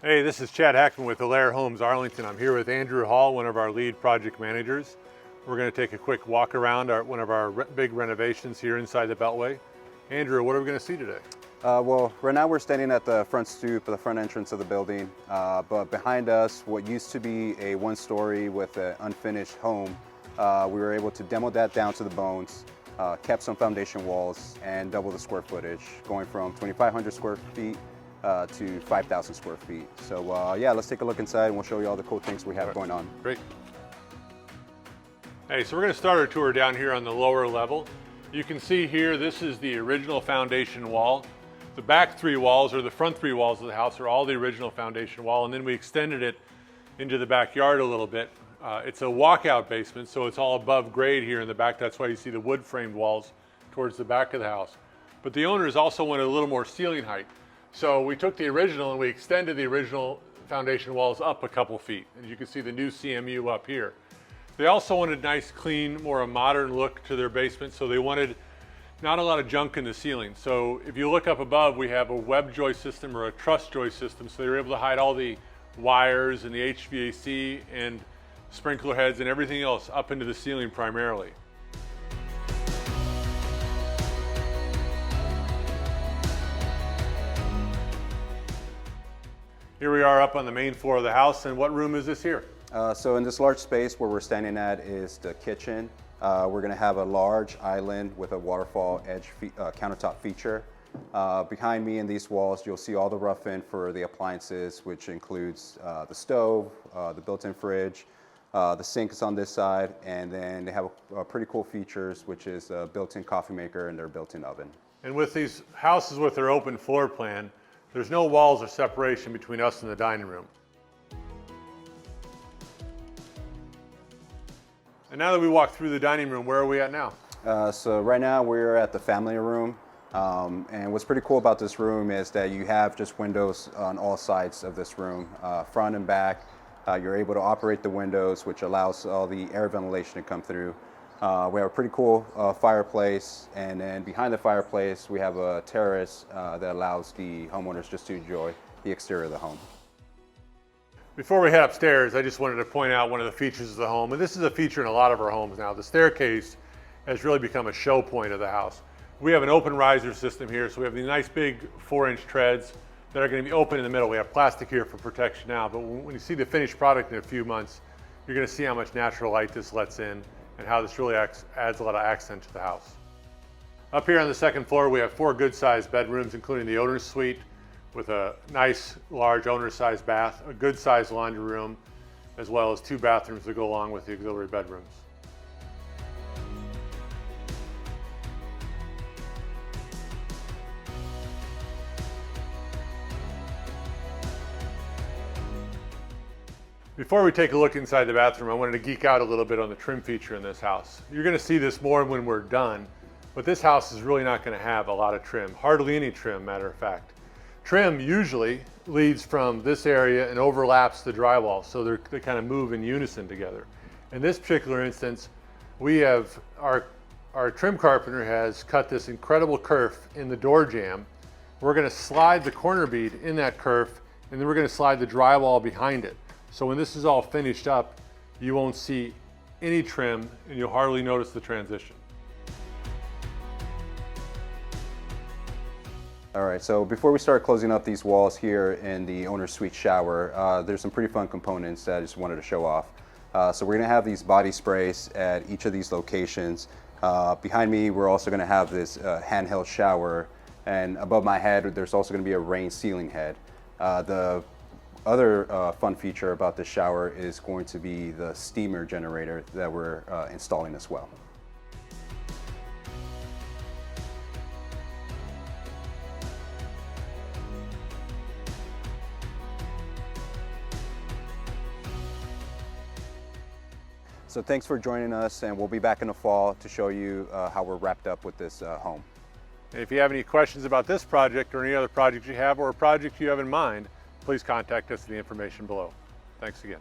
Hey, this is Chad Hackmann with Alair Arlington. I'm here with Andrew Hall, one of our lead project managers. We're going to take a quick walk around one of our big renovations here inside the Beltway. Andrew, what are we going to see today? Well, right now we're standing at the front stoop, the front entrance of the building. But behind us, what used to be a one-story with an unfinished home, we were able to demo that down to the bones, kept some foundation walls, and double the square footage, going from 2,500 square feet to 5,000 square feet. So yeah, let's take a look inside and we'll show you all the cool things we have going on. Great. Hey, so we're going to start our tour down here on the lower level. You can see here, this is the original foundation wall. The back three walls, or the front three walls of the house, are all the original foundation wall, and then we extended it into the backyard a little bit. It's a walkout basement, so it's all above grade here in the back. That's why you see the wood framed walls towards the back of the house. But the owners also wanted a little more ceiling height. So we took the original and we extended the original foundation walls up a couple feet. And you can see the new CMU up here. They also wanted nice, clean, more a modern look to their basement. So they wanted not a lot of junk in the ceiling. So if you look up above, we have a web joist system or a truss joist system. So they were able to hide all the wires and the HVAC and sprinkler heads and everything else up into the ceiling primarily. Here we are up on the main floor of the house, and what room is this here? So in this large space where we're standing at is the kitchen. We're going to have a large island with a waterfall edge countertop feature. Behind me in these walls, you'll see all the rough-in for the appliances, which includes the stove, the built-in fridge, the sink is on this side, and then they have pretty cool features, which is a built-in coffee maker and their built-in oven. And with these houses with their open floor plan, there's no walls or separation between us and the dining room. And now that we walk through the dining room, where are we at now? So right now we're at the family room. And what's pretty cool about this room is that you have just windows on all sides of this room, front and back. You're able to operate the windows, which allows all the air ventilation to come through. We have a pretty cool fireplace, and then behind the fireplace we have a terrace that allows the homeowners just to enjoy the exterior of the home. Before we head upstairs, I just wanted to point out one of the features of the home, and this is a feature in a lot of our homes now. The staircase has really become a show point of the house. We have an open riser system here, so we have these nice big 4-inch treads that are going to be open in the middle. We have plastic here for protection now, but when you see the finished product in a few months, you're going to see how much natural light this lets in and how this really adds a lot of accent to the house. Up here on the second floor, we have 4 good-sized bedrooms, including the owner's suite with a nice, large owner-sized bath, a good-sized laundry room, as well as 2 bathrooms that go along with the auxiliary bedrooms. Before we take a look inside the bathroom, I wanted to geek out a little bit on the trim feature in this house. You're going to see this more when we're done, but this house is really not going to have a lot of trim, hardly any trim, matter of fact. Trim usually leads from this area and overlaps the drywall, so they kind of move in unison together. In this particular instance, we have our trim carpenter has cut this incredible kerf in the door jamb. We're going to slide the corner bead in that kerf, and then we're going to slide the drywall behind it. So when this is all finished up, you won't see any trim and you'll hardly notice the transition. All right, so before we start closing up these walls here in the owner's suite shower, there's some pretty fun components that I just wanted to show off. So we're gonna have these body sprays at each of these locations. Behind me, we're also gonna have this handheld shower, and above my head, there's also gonna be a rain ceiling head. The other fun feature about this shower is going to be the steamer generator that we're installing as well. So thanks for joining us, and we'll be back in the fall to show you how we're wrapped up with this home. And if you have any questions about this project or any other project you have or a project you have in mind, please contact us at the information below. Thanks again.